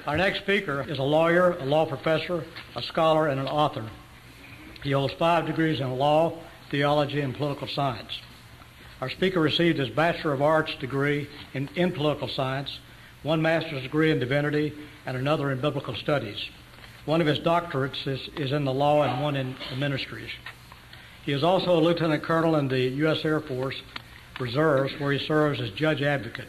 Our next speaker is a lawyer, a law professor, a scholar, and an author. He holds 5 degrees in law, theology, and political science. Our speaker received his Bachelor of Arts degree in political science, 1 master's degree in divinity, and another in biblical studies. One of his doctorates is in the law and one in the ministries. He is also a lieutenant colonel in the U.S. Air Force Reserves, where he serves as judge advocate.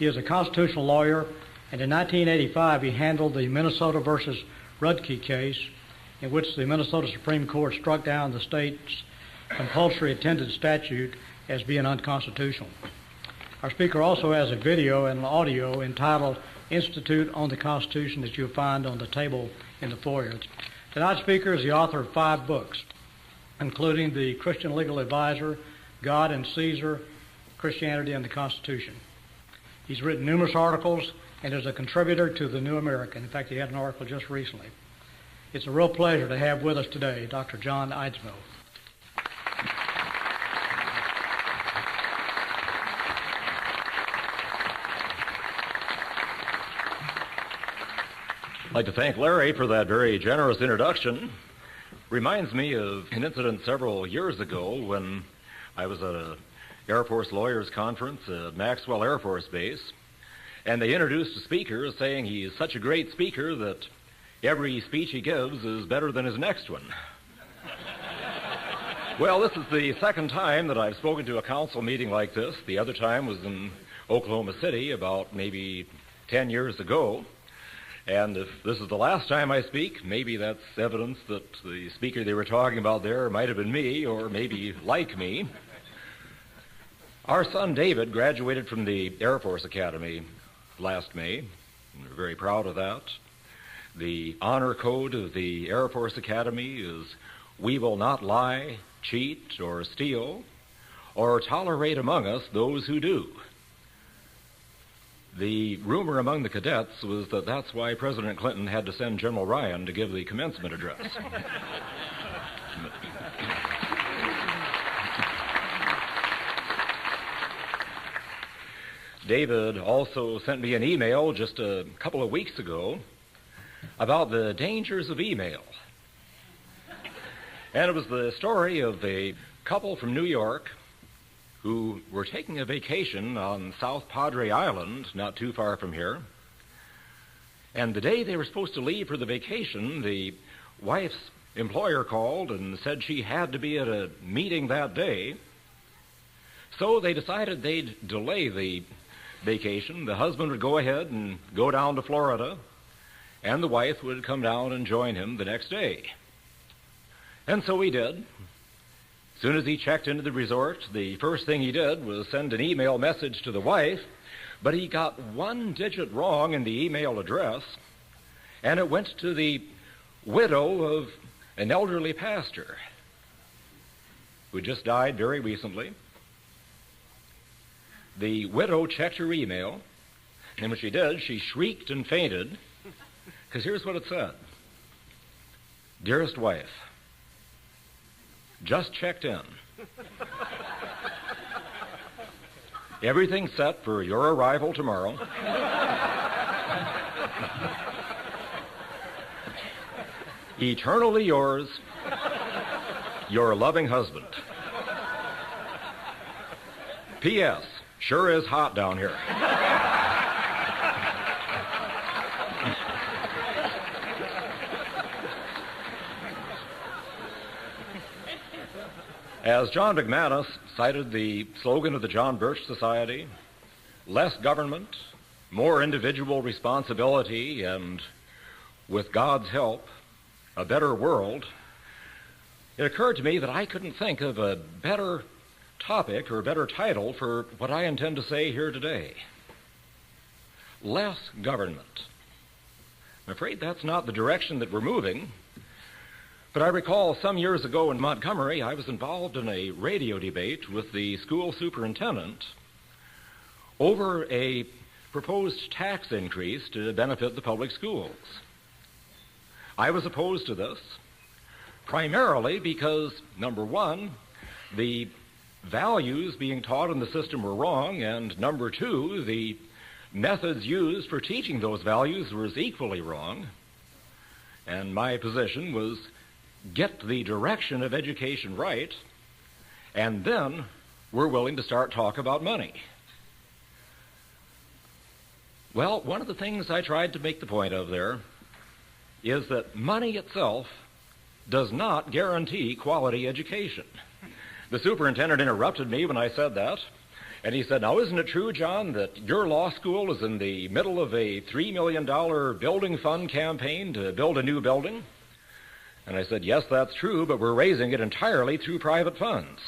He is a constitutional lawyer, and in 1985 he handled the Minnesota versus Rudke case, in which the Minnesota Supreme Court struck down the state's compulsory attendance statute as being unconstitutional. Our speaker also has a video and an audio entitled Institute on the Constitution that you'll find on the table in the foyer. Tonight's speaker is the author of 5 books, including The Christian Legal Advisor, God and Caesar, Christianity and the Constitution. He's written numerous articles and is a contributor to the New American. In fact, he had an article just recently. It's a real pleasure to have with us today Dr. John Eidsmoe. I'd like to thank Larry for that very generous introduction. Reminds me of an incident several years ago when I was at an Air Force Lawyers Conference at Maxwell Air Force Base, and they introduced a speaker saying he's such a great speaker that every speech he gives is better than his next one. Well, this is the second time that I've spoken to a council meeting like this. The other time was in Oklahoma City about maybe 10 years ago. And if this is the last time I speak, maybe that's evidence that the speaker they were talking about there might have been me, or maybe like me. Our son David graduated from the Air Force Academy last May, and we're very proud of that. The honor code of the Air Force Academy is, "We will not lie, cheat, or steal, or tolerate among us those who do." The rumor among the cadets was that that's why President Clinton had to send General Ryan to give the commencement address. David also sent me an email just a couple of weeks ago about the dangers of email. And it was the story of a couple from New York who were taking a vacation on South Padre Island, not too far from here. And the day they were supposed to leave for the vacation, the wife's employer called and said she had to be at a meeting that day. So they decided they'd delay the vacation. The husband would go ahead and go down to Florida, and the wife would come down and join him the next day. And so he did. As soon as he checked into the resort, the first thing he did was send an email message to the wife, but he got 1 digit wrong in the email address, and it went to the widow of an elderly pastor who just died very recently. The widow checked her email, and when she did, she shrieked and fainted, because here's what it said. "Dearest wife, just checked in. Everything's set for your arrival tomorrow. Eternally yours, your loving husband. P.S. Sure is hot down here." As John McManus cited the slogan of the John Birch Society, "Less government, more individual responsibility, and with God's help, a better world," it occurred to me that I couldn't think of a better topic or a better title for what I intend to say here today. Less government. I'm afraid that's not the direction that we're moving. But I recall some years ago in Montgomery, I was involved in a radio debate with the school superintendent over a proposed tax increase to benefit the public schools. I was opposed to this, primarily because, number one, the values being taught in the system were wrong, and number two, the methods used for teaching those values was equally wrong. And my position was get the direction of education right, and then we're willing to start talk about money. Well, one of the things I tried to make the point of there is that money itself does not guarantee quality education. The superintendent interrupted me when I said that, and he said, now isn't it true, John, that your law school is in the middle of a $3 million building fund campaign to build a new building? And I said, yes, that's true, but we're raising it entirely through private funds.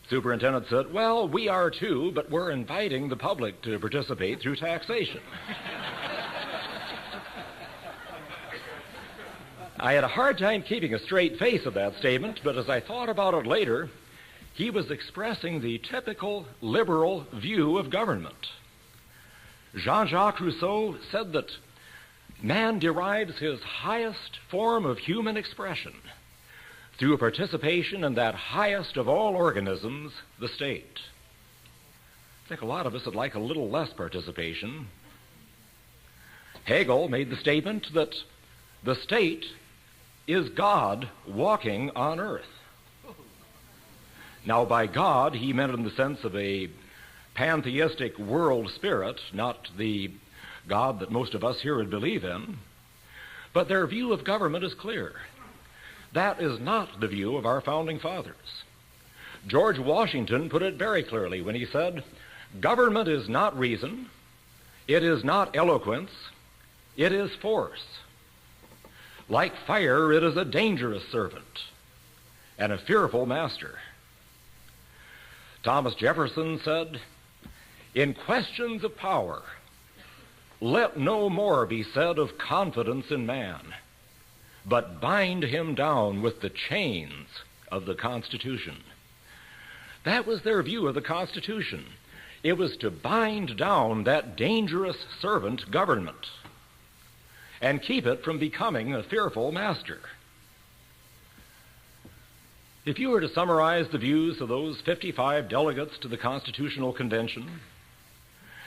Superintendent said, well, we are too, but we're inviting the public to participate through taxation. I had a hard time keeping a straight face of that statement, but as I thought about it later, he was expressing the typical liberal view of government. Jean-Jacques Rousseau said that man derives his highest form of human expression through participation in that highest of all organisms, the state. I think a lot of us would like a little less participation. Hegel made the statement that the state is God walking on earth. Now, by God, he meant in the sense of a pantheistic world spirit, not the God that most of us here would believe in. But their view of government is clear. That is not the view of our founding fathers. George Washington put it very clearly when he said, government is not reason, it is not eloquence, it is force. Like fire, it is a dangerous servant and a fearful master. Thomas Jefferson said, in questions of power, let no more be said of confidence in man, but bind him down with the chains of the Constitution. That was their view of the Constitution. It was to bind down that dangerous servant government and keep it from becoming a fearful master. If you were to summarize the views of those 55 delegates to the Constitutional Convention,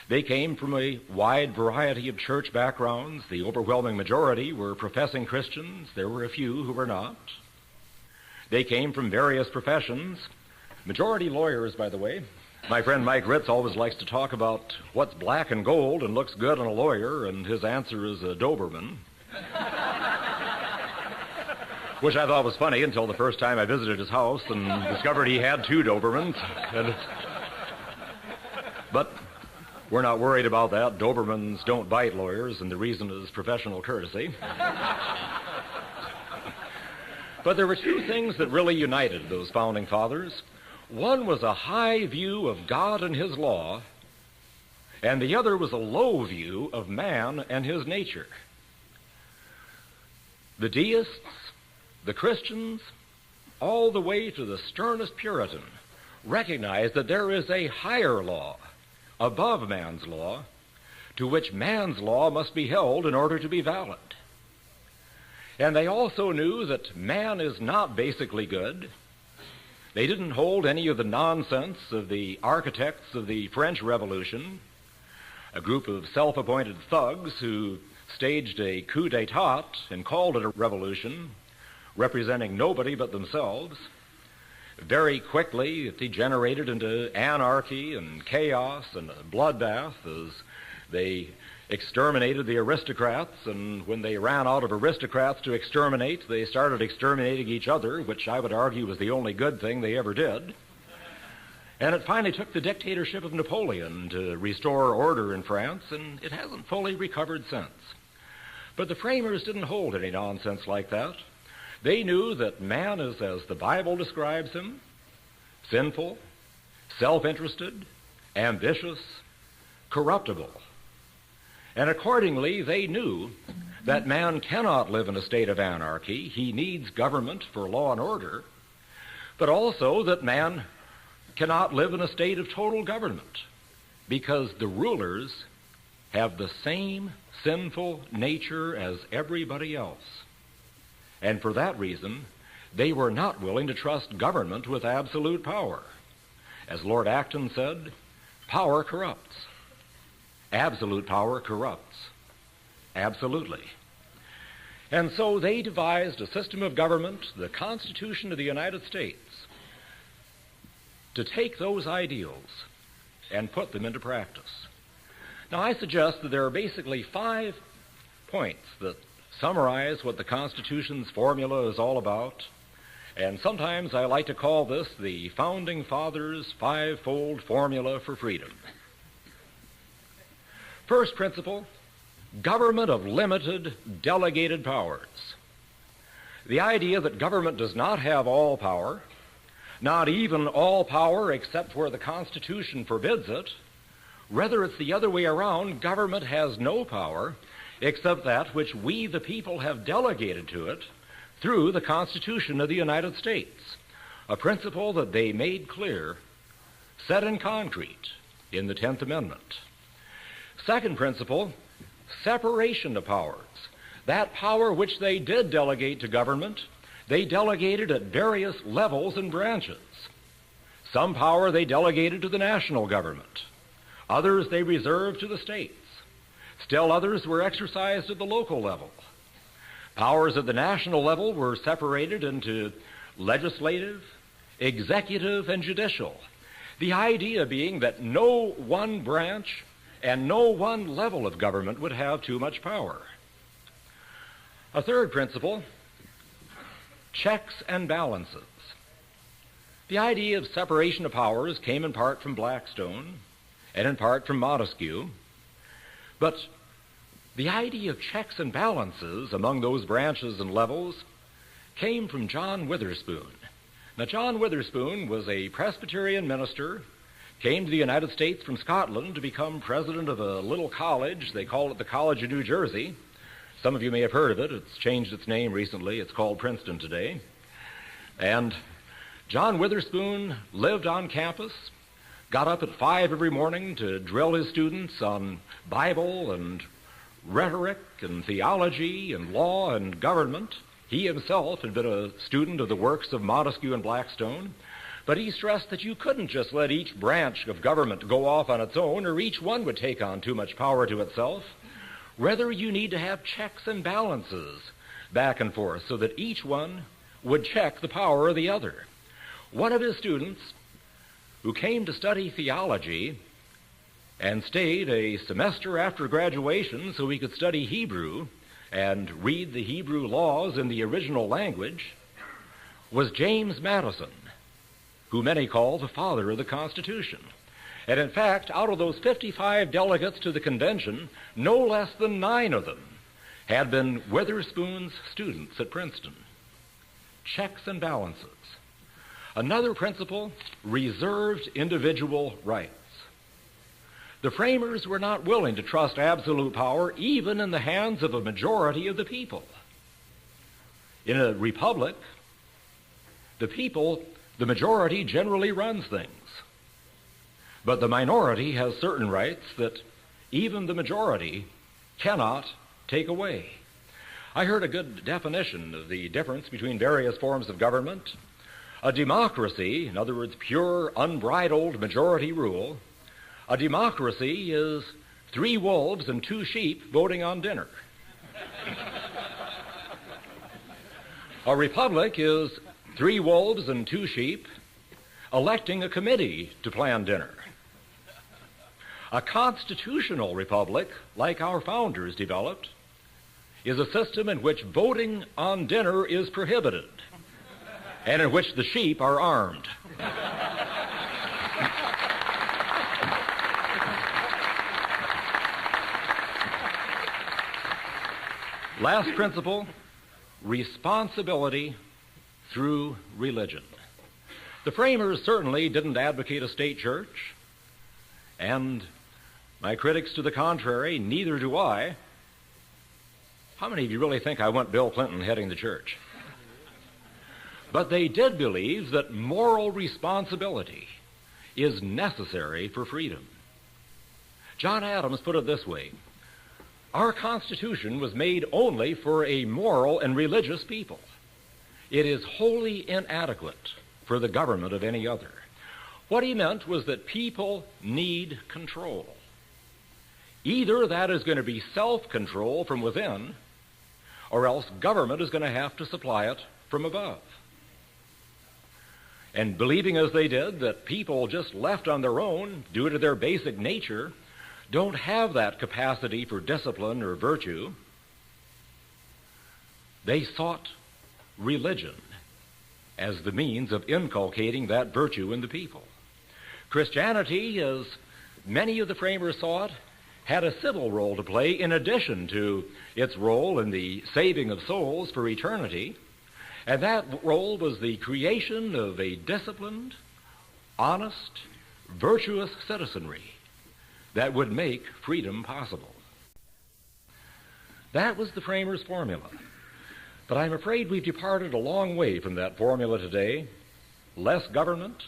they came from a wide variety of church backgrounds. The overwhelming majority were professing Christians. There were a few who were not. They came from various professions, majority lawyers, by the way. My friend Mike Ritz always likes to talk about what's black and gold and looks good on a lawyer, and his answer is a Doberman. Which I thought was funny until the first time I visited his house and discovered he had 2 Dobermans. But we're not worried about that. Dobermans don't bite lawyers, and the reason is professional courtesy. But there were 2 things that really united those founding fathers. One was a high view of God and his law, and the other was a low view of man and his nature. The deists, the Christians, all the way to the sternest Puritan, recognize that there is a higher law above man's law, to which man's law must be held in order to be valid. And they also knew that man is not basically good. They didn't hold any of the nonsense of the architects of the French Revolution, a group of self-appointed thugs who staged a coup d'etat and called it a revolution, representing nobody but themselves. Very quickly, it degenerated into anarchy and chaos and a bloodbath as they exterminated the aristocrats, and when they ran out of aristocrats to exterminate, they started exterminating each other, which I would argue was the only good thing they ever did. And it finally took the dictatorship of Napoleon to restore order in France, and it hasn't fully recovered since. But the framers didn't hold any nonsense like that. They knew that man is, as the Bible describes him, sinful, self-interested, ambitious, corruptible. And accordingly, they knew that man cannot live in a state of anarchy. He needs government for law and order, but also that man cannot live in a state of total government because the rulers have the same sinful nature as everybody else. And for that reason, they were not willing to trust government with absolute power. As Lord Acton said, power corrupts. Absolute power corrupts. Absolutely. And so they devised a system of government, the Constitution of the United States, to take those ideals and put them into practice. Now, I suggest that there are basically 5 points that summarize what the Constitution's formula is all about, and sometimes I like to call this the Founding Fathers' 5-fold formula for freedom. First principle, government of limited delegated powers. The idea that government does not have all power, not even all power except where the Constitution forbids it. Rather, it's the other way around. Government has no power except that which we, the people, have delegated to it through the Constitution of the United States, a principle that they made clear, set in concrete in the 10th Amendment. Second principle, separation of powers. That power which they did delegate to government, they delegated at various levels and branches. Some power they delegated to the national government. Others they reserved to the states. Still others were exercised at the local level. Powers at the national level were separated into legislative, executive, and judicial. The idea being that no one branch and no one level of government would have too much power. A third principle, checks and balances. The idea of separation of powers came in part from Blackstone and in part from Montesquieu, but the idea of checks and balances among those branches and levels came from John Witherspoon. Now, John Witherspoon was a Presbyterian minister, came to the United States from Scotland to become president of a little college. They call it the College of New Jersey. Some of you may have heard of it. It's changed its name recently. It's called Princeton today. And John Witherspoon lived on campus, got up at 5 every morning to drill his students on Bible and rhetoric and theology and law and government. He himself had been a student of the works of Montesquieu and Blackstone, but he stressed that you couldn't just let each branch of government go off on its own, or each one would take on too much power to itself. Rather, you need to have checks and balances back and forth so that each one would check the power of the other. One of his students, who came to study theology and stayed a semester after graduation so he could study Hebrew and read the Hebrew laws in the original language, was James Madison, who many call the father of the Constitution. And in fact, out of those 55 delegates to the convention, no less than 9 of them had been Witherspoon's students at Princeton. Checks and balances. Another principle, reserved individual rights. The framers were not willing to trust absolute power even in the hands of a majority of the people. In a republic, the majority generally runs things. But the minority has certain rights that even the majority cannot take away. I heard a good definition of the difference between various forms of government. A democracy, in other words, pure, unbridled majority rule, a democracy is 3 wolves and 2 sheep voting on dinner. A republic is 3 wolves and 2 sheep electing a committee to plan dinner. A constitutional republic, like our founders developed, is a system in which voting on dinner is prohibited and in which the sheep are armed. Last principle, responsibility through religion. The framers certainly didn't advocate a state church, and my critics to the contrary, neither do I. How many of you really think I want Bill Clinton heading the church? But they did believe that moral responsibility is necessary for freedom. John Adams put it this way: our Constitution was made only for a moral and religious people. It is wholly inadequate for the government of any other. What he meant was that people need control. Either that is going to be self-control from within, or else government is going to have to supply it from above. And believing as they did that people just left on their own, due to their basic nature, don't have that capacity for discipline or virtue, they sought religion as the means of inculcating that virtue in the people. Christianity, as many of the framers saw it, had a civil role to play in addition to its role in the saving of souls for eternity, and that role was the creation of a disciplined, honest, virtuous citizenry that would make freedom possible. That was the framers' formula. But I'm afraid we've departed a long way from that formula today. Less government,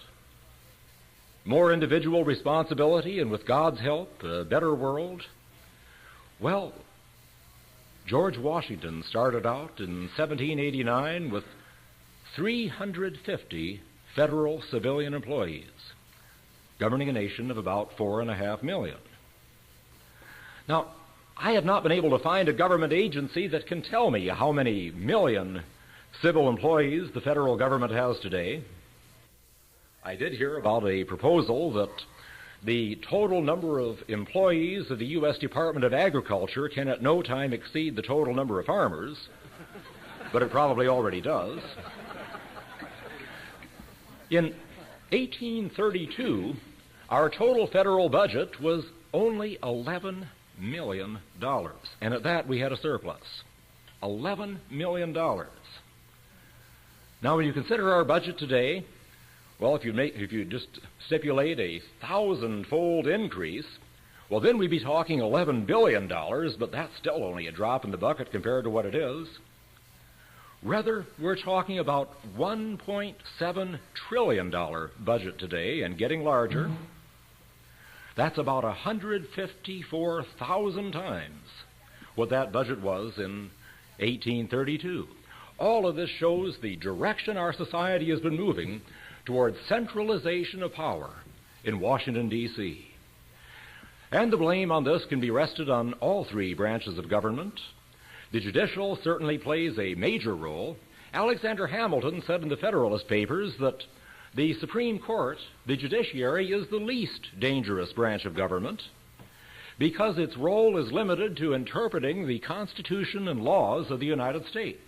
more individual responsibility, and with God's help, a better world. Well, George Washington started out in 1789 with 350 federal civilian employees, governing a nation of about 4.5 million. Now, I have not been able to find a government agency that can tell me how many million civil employees the federal government has today. I did hear about a proposal that the total number of employees of the U.S. Department of Agriculture can at no time exceed the total number of farmers, but it probably already does. In 1832, our total federal budget was only $11 million, and at that we had a surplus. $11 million. Now, when you consider our budget today, well, if you just stipulate a 1,000-fold increase, well, then we'd be talking $11 billion, but that's still only a drop in the bucket compared to what it is. Rather, we're talking about $1.7 trillion budget today and getting larger. That's about 154,000 times what that budget was in 1832. All of this shows the direction our society has been moving toward centralization of power in Washington, D.C. And the blame on this can be rested on all three branches of government. The judicial certainly plays a major role. Alexander Hamilton said in the Federalist Papers that the Supreme Court, the judiciary, is the least dangerous branch of government because its role is limited to interpreting the Constitution and laws of the United States.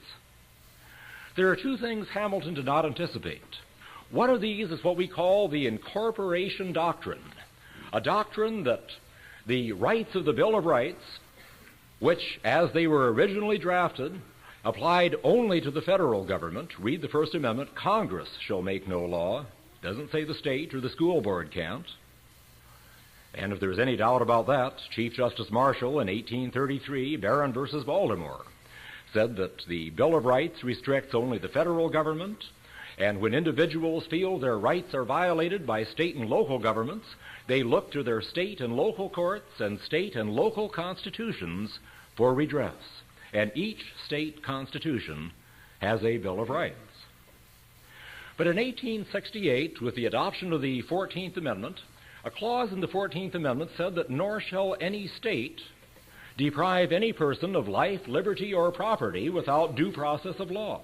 There are two things Hamilton did not anticipate. One of these is what we call the incorporation doctrine, a doctrine that the rights of the Bill of Rights, which, as they were originally drafted, applied only to the federal government. Read the First Amendment, Congress shall make no law. Doesn't say the state or the school board can't. And if there's any doubt about that, Chief Justice Marshall in 1833, Barron versus Baltimore, said that the Bill of Rights restricts only the federal government, and when individuals feel their rights are violated by state and local governments, they look to their state and local courts and state and local constitutions for redress. And each state constitution has a Bill of Rights. But in 1868, with the adoption of the 14th Amendment, a clause in the 14th Amendment said that nor shall any state deprive any person of life, liberty, or property without due process of law.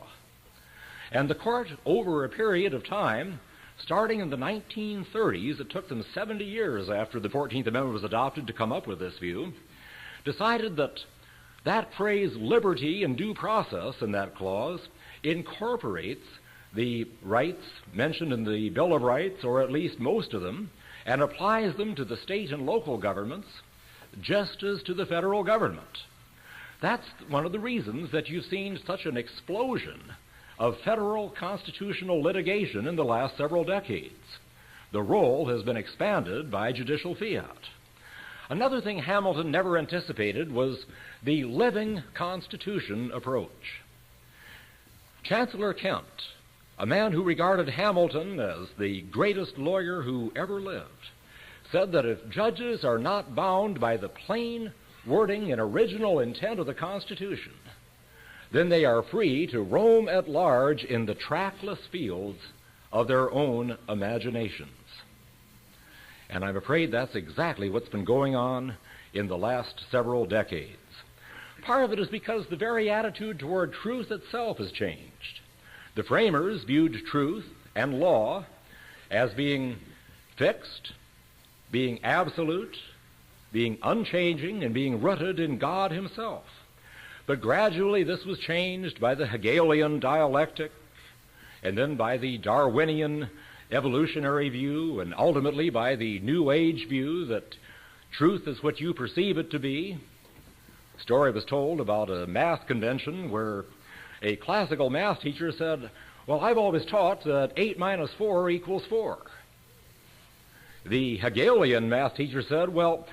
And the court, over a period of time, starting in the 1930s, it took them 70 years after the 14th Amendment was adopted to come up with this view, decided that that phrase, liberty and due process, in that clause, incorporates the rights mentioned in the Bill of Rights, or at least most of them, and applies them to the state and local governments just as to the federal government. That's one of the reasons that you've seen such an explosion of federal constitutional litigation in the last several decades. The role has been expanded by judicial fiat. Another thing Hamilton never anticipated was the living Constitution approach. Chancellor Kent, a man who regarded Hamilton as the greatest lawyer who ever lived, said that if judges are not bound by the plain wording and original intent of the Constitution, then they are free to roam at large in the trackless fields of their own imaginations. And I'm afraid that's exactly what's been going on in the last several decades. Part of it is because the very attitude toward truth itself has changed. The framers viewed truth and law as being fixed, being absolute, being unchanging, and being rooted in God himself. But gradually this was changed by the Hegelian dialectic, and then by the Darwinian evolutionary view, and ultimately by the New Age view that truth is what you perceive it to be. A story was told about a math convention where a classical math teacher said, "Well, I've always taught that 8 minus 4 equals 4. The Hegelian math teacher said, "Well,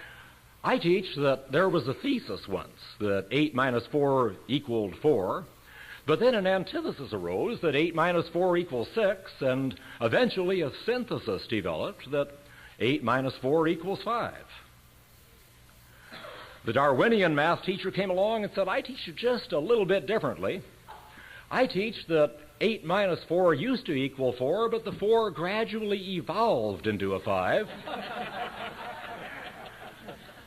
I teach that there was a thesis once that 8 minus 4 equaled 4, but then an antithesis arose that 8 minus 4 equals 6, and eventually a synthesis developed that 8 minus 4 equals 5. The Darwinian math teacher came along and said, "I teach you just a little bit differently. I teach that 8 minus 4 used to equal 4, but the 4 gradually evolved into a 5.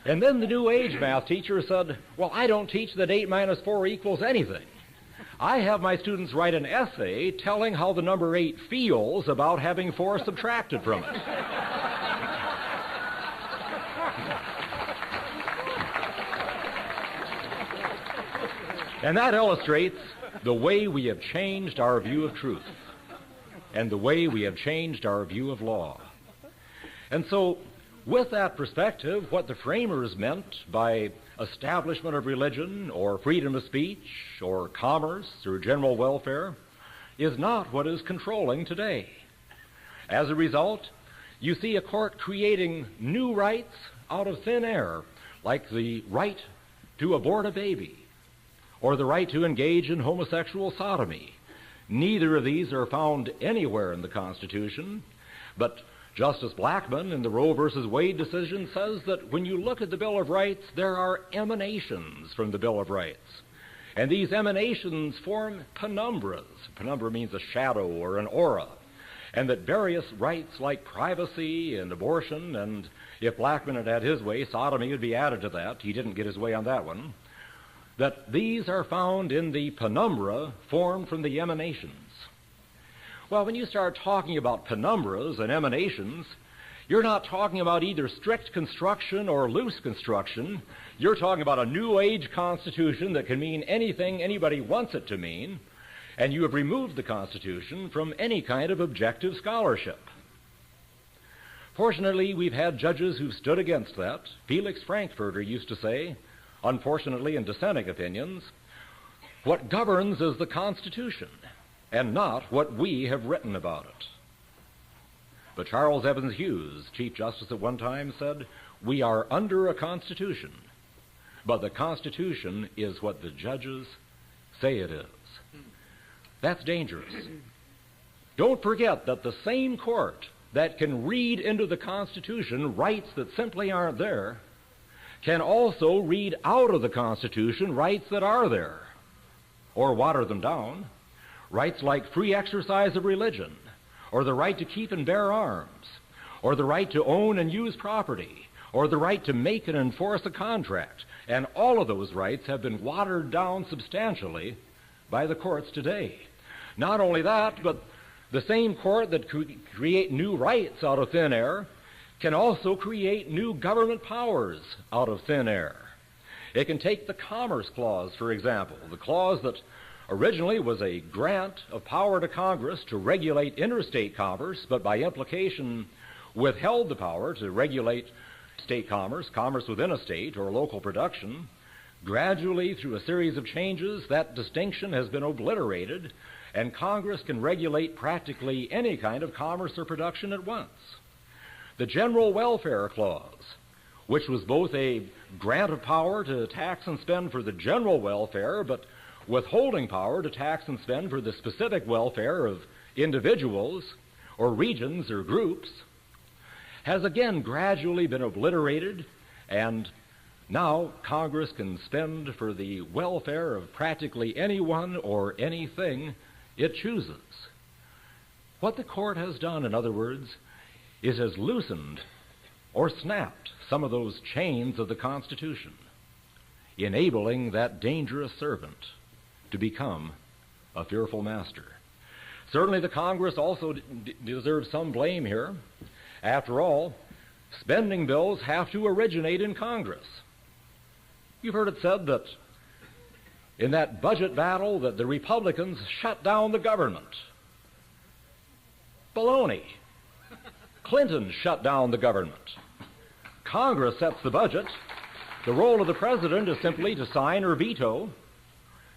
And then the New Age math teacher said, "Well, I don't teach that 8 minus 4 equals anything. I have my students write an essay telling how the number 8 feels about having 4 subtracted from it." And that illustrates the way we have changed our view of truth and the way we have changed our view of law. And so, with that perspective, what the framers meant by establishment of religion or freedom of speech or commerce or general welfare is not what is controlling today. As a result, you see a court creating new rights out of thin air, like the right to abort a baby or the right to engage in homosexual sodomy. Neither of these are found anywhere in the Constitution, but Justice Blackmun in the Roe versus Wade decision says that when you look at the Bill of Rights, there are emanations from the Bill of Rights. And these emanations form penumbras. Penumbra means a shadow or an aura. And that various rights like privacy and abortion, and if Blackmun had had his way, sodomy would be added to that. He didn't get his way on that one. That these are found in the penumbra formed from the emanations. Well, when you start talking about penumbras and emanations, you're not talking about either strict construction or loose construction. You're talking about a New Age Constitution that can mean anything anybody wants it to mean, and you have removed the Constitution from any kind of objective scholarship. Fortunately, we've had judges who've stood against that. Felix Frankfurter used to say, unfortunately in dissenting opinions, what governs is the Constitution, and not what we have written about it. But Charles Evans Hughes, Chief Justice at one time, said, "We are under a Constitution, but the Constitution is what the judges say it is." That's dangerous. Don't forget that the same court that can read into the Constitution rights that simply aren't there can also read out of the Constitution rights that are there, or water them down. Rights like free exercise of religion, or the right to keep and bear arms, or the right to own and use property, or the right to make and enforce a contract. And all of those rights have been watered down substantially by the courts today. Not only that, but the same court that create new rights out of thin air can also create new government powers out of thin air. It can take the Commerce Clause, for example, the clause that originally was a grant of power to Congress to regulate interstate commerce, but by implication withheld the power to regulate state commerce, commerce within a state, or local production. Gradually, through a series of changes, that distinction has been obliterated, and Congress can regulate practically any kind of commerce or production at once. The General Welfare Clause, which was both a grant of power to tax and spend for the general welfare, but withholding power to tax and spend for the specific welfare of individuals or regions or groups, has again gradually been obliterated, and now Congress can spend for the welfare of practically anyone or anything it chooses. What the court has done, in other words, is has loosened or snapped some of those chains of the Constitution, enabling that dangerous servant to become a fearful master. Certainly the Congress also deserves some blame here. After all, spending bills have to originate in Congress. You've heard it said that in that budget battle that the Republicans shut down the government. Baloney. Clinton shut down the government. Congress sets the budget. The role of the president is simply to sign or veto.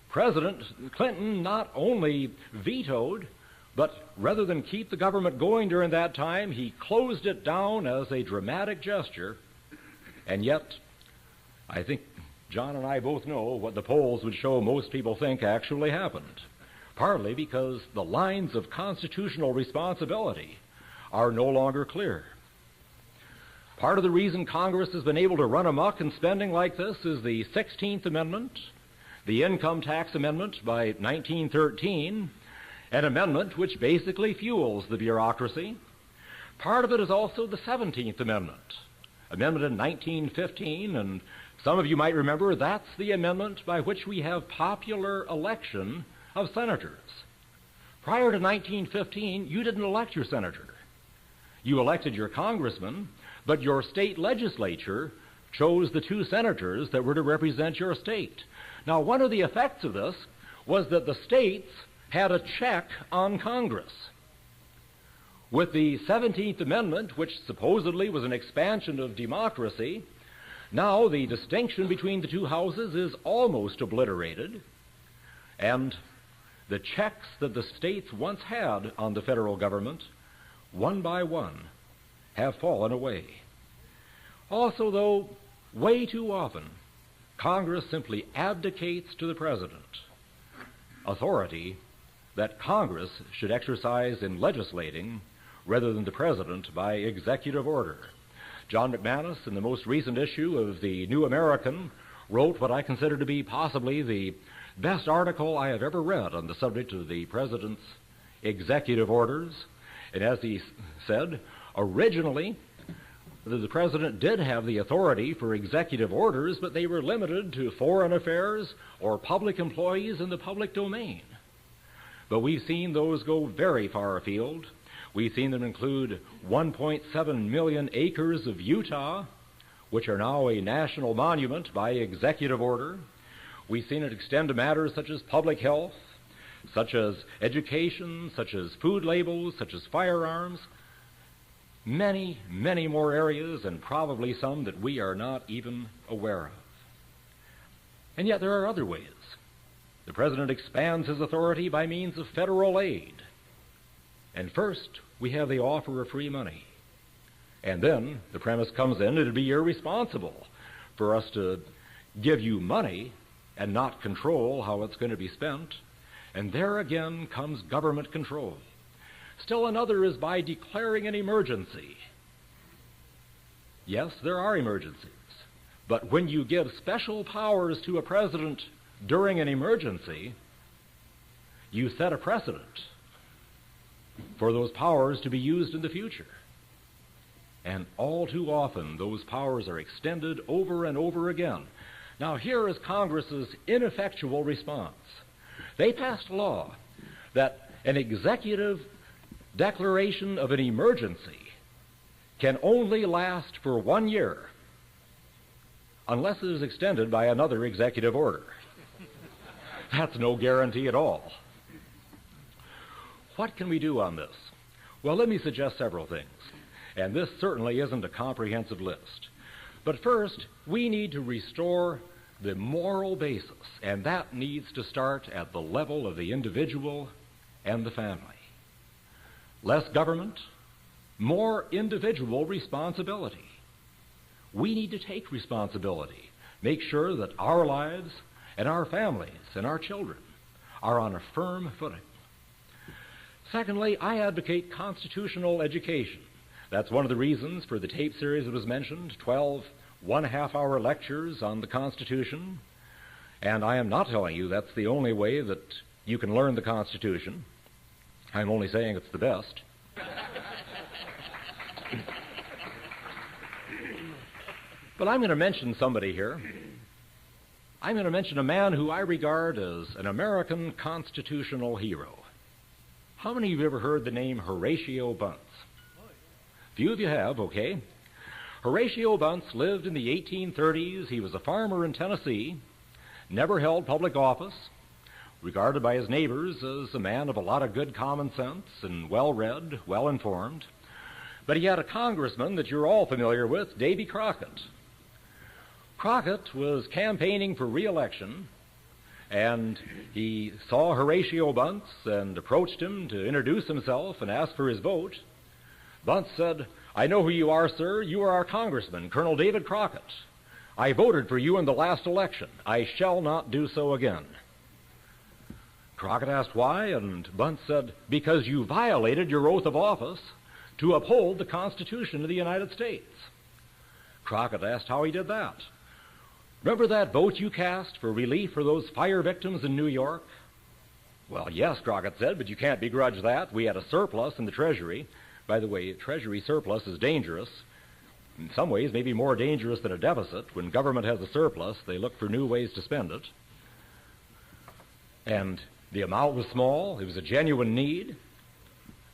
President Clinton not only vetoed, but rather than keep the government going during that time, he closed it down as a dramatic gesture. And yet, I think John and I both know what the polls would show most people think actually happened, partly because the lines of constitutional responsibility are no longer clear. Part of the reason Congress has been able to run amok in spending like this is the 16th Amendment, the Income Tax Amendment by 1913, an amendment which basically fuels the bureaucracy. Part of it is also the 17th Amendment, amendment in 1915, and some of you might remember that's the amendment by which we have popular election of senators. Prior to 1915, you didn't elect your senator. You elected your congressman, but your state legislature chose the two senators that were to represent your state. Now, one of the effects of this was that the states had a check on Congress. With the 17th Amendment, which supposedly was an expansion of democracy, now the distinction between the two houses is almost obliterated, and the checks that the states once had on the federal government, one by one, have fallen away. Also, though, way too often, Congress simply abdicates to the president authority that Congress should exercise in legislating rather than the president by executive order. John McManus, in the most recent issue of the New American, wrote what I consider to be possibly the best article I have ever read on the subject of the president's executive orders. And as he said, originally, the president did have the authority for executive orders, but they were limited to foreign affairs or public employees in the public domain. But we've seen those go very far afield. We've seen them include 1.7 million acres of Utah, which are now a national monument by executive order. We've seen it extend to matters such as public health, such as education, such as food labels, such as firearms. Many, many more areas, and probably some that we are not even aware of. And yet there are other ways. The president expands his authority by means of federal aid. And first, we have the offer of free money. And then the premise comes in, it'd be irresponsible for us to give you money and not control how it's going to be spent. And there again comes government control. Still another is by declaring an emergency. Yes, there are emergencies. But when you give special powers to a president during an emergency, you set a precedent for those powers to be used in the future. And all too often, those powers are extended over and over again. Now, here is Congress's ineffectual response. They passed a law that an executive declaration of an emergency can only last for 1 year unless it is extended by another executive order. That's no guarantee at all. What can we do on this? Well, let me suggest several things. And this certainly isn't a comprehensive list. But first, we need to restore the moral basis, and that needs to start at the level of the individual and the family. Less government, more individual responsibility. We need to take responsibility, make sure that our lives and our families and our children are on a firm footing. Secondly, I advocate constitutional education. That's one of the reasons for the tape series that was mentioned, 12 one-half-hour lectures on the Constitution. And I am not telling you that's the only way that you can learn the Constitution. I'm only saying it's the best. Well, I'm going to mention somebody here. I'm going to mention a man who I regard as an American constitutional hero. How many of you have ever heard the name Horatio Bunce? Few of you have, okay. Horatio Bunce lived in the 1830s. He was a farmer in Tennessee, never held public office, regarded by his neighbors as a man of a lot of good common sense and well-read, well-informed. But he had a congressman that you're all familiar with, Davy Crockett. Crockett was campaigning for re-election, and he saw Horatio Bunce and approached him to introduce himself and ask for his vote. Bunce said, "I know who you are, sir. You are our congressman, Colonel David Crockett. I voted for you in the last election. I shall not do so again." Crockett asked why, and Bunce said, "Because you violated your oath of office to uphold the Constitution of the United States." Crockett asked how he did that. "Remember that vote you cast for relief for those fire victims in New York?" "Well, yes," Crockett said, "but you can't begrudge that. We had a surplus in the Treasury." By the way, Treasury surplus is dangerous. In some ways, maybe more dangerous than a deficit. When government has a surplus, they look for new ways to spend it. And the amount was small. It was a genuine need.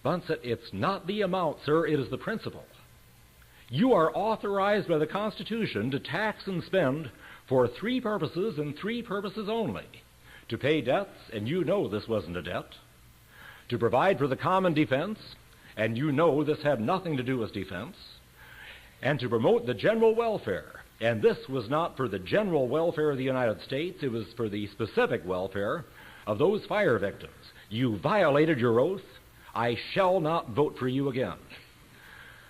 Bunce said, "It's not the amount, sir. It is the principle. You are authorized by the Constitution to tax and spend for three purposes and three purposes only. To pay debts, and you know this wasn't a debt. To provide for the common defense, and you know this had nothing to do with defense. And to promote the general welfare. And this was not for the general welfare of the United States. It was for the specific welfare of those fire victims. You violated your oath. I shall not vote for you again."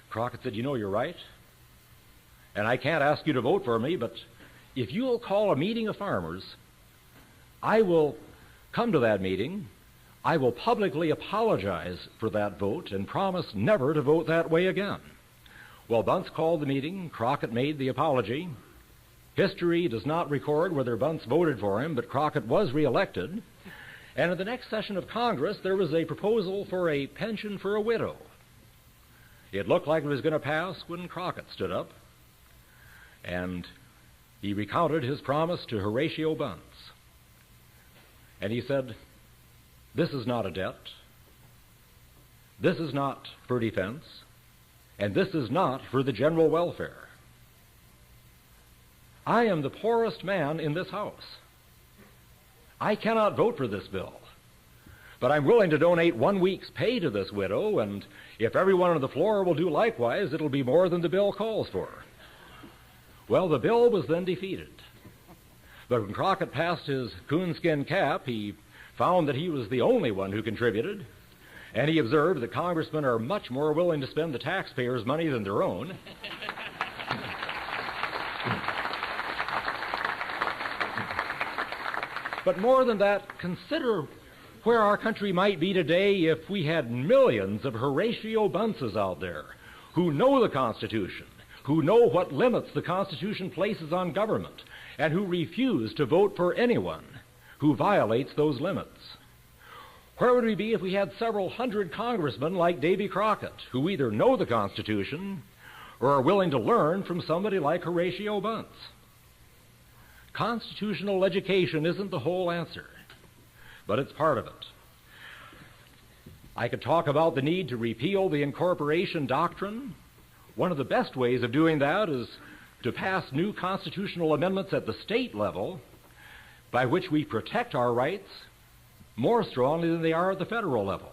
Crockett said, "You know, you're right. And I can't ask you to vote for me, but if you'll call a meeting of farmers, I will come to that meeting. I will publicly apologize for that vote and promise never to vote that way again." Well, Bunce called the meeting. Crockett made the apology. History does not record whether Bunce voted for him, but Crockett was reelected. And in the next session of Congress, there was a proposal for a pension for a widow. It looked like it was going to pass when Crockett stood up, and he recounted his promise to Horatio Bunce. And he said, "This is not a debt. This is not for defense. And this is not for the general welfare. I am the poorest man in this house. I cannot vote for this bill. But I'm willing to donate 1 week's pay to this widow, and if everyone on the floor will do likewise, it'll be more than the bill calls for." Well, the bill was then defeated. But when Crockett passed his coonskin cap, he found that he was the only one who contributed, and he observed that congressmen are much more willing to spend the taxpayers' money than their own. But more than that, consider where our country might be today if we had millions of Horatio Bunces out there who know the Constitution, who know what limits the Constitution places on government, and who refuse to vote for anyone who violates those limits. Where would we be if we had several hundred congressmen like Davy Crockett, who either know the Constitution or are willing to learn from somebody like Horatio Bunce? Constitutional education isn't the whole answer, but it's part of it. I could talk about the need to repeal the incorporation doctrine. One of the best ways of doing that is to pass new constitutional amendments at the state level by which we protect our rights more strongly than they are at the federal level.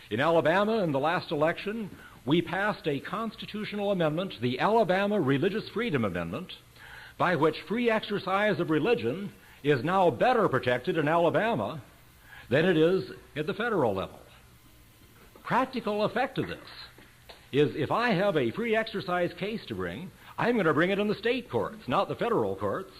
In Alabama, in the last election, we passed a constitutional amendment, the Alabama Religious Freedom Amendment, by which free exercise of religion is now better protected in Alabama than it is at the federal level. Practical effect of this is if I have a free exercise case to bring, I'm going to bring it in the state courts, not the federal courts.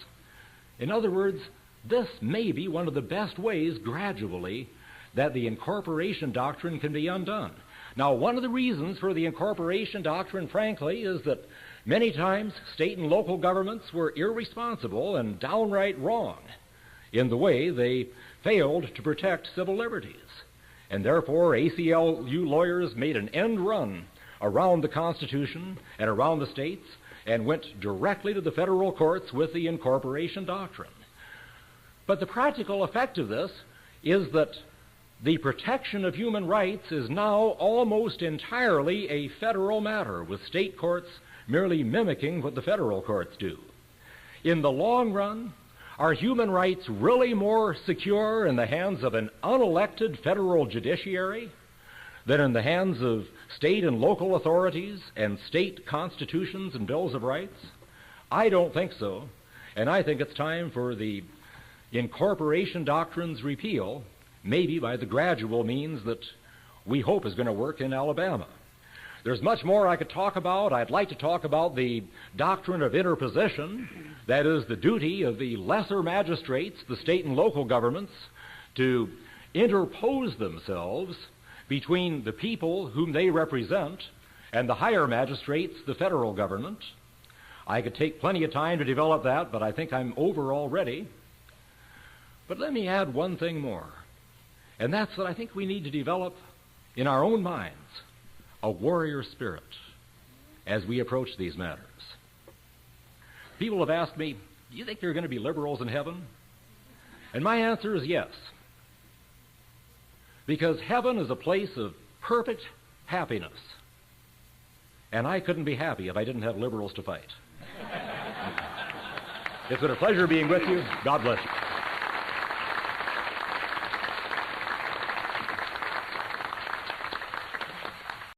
In other words, this may be one of the best ways gradually that the incorporation doctrine can be undone. Now, one of the reasons for the incorporation doctrine, frankly, is that many times state and local governments were irresponsible and downright wrong in the way they failed to protect civil liberties. And therefore, ACLU lawyers made an end run around the Constitution and around the states and went directly to the federal courts with the incorporation doctrine. But the practical effect of this is that the protection of human rights is now almost entirely a federal matter, with state courts merely mimicking what the federal courts do. In the long run, are human rights really more secure in the hands of an unelected federal judiciary than in the hands of state and local authorities and state constitutions and bills of rights? I don't think so, and I think it's time for the incorporation doctrine's repeal, maybe by the gradual means that we hope is going to work in Alabama. There's much more I could talk about. I'd like to talk about the doctrine of interposition, that is, the duty of the lesser magistrates, the state and local governments, to interpose themselves between the people whom they represent and the higher magistrates, the federal government. I could take plenty of time to develop that, but I think I'm over already. But let me add one thing more, and that's that I think we need to develop in our own minds a warrior spirit as we approach these matters. People have asked me, do you think there are going to be liberals in heaven? And my answer is yes. Because heaven is a place of perfect happiness. And I couldn't be happy if I didn't have liberals to fight. It's been a pleasure being with you. God bless you.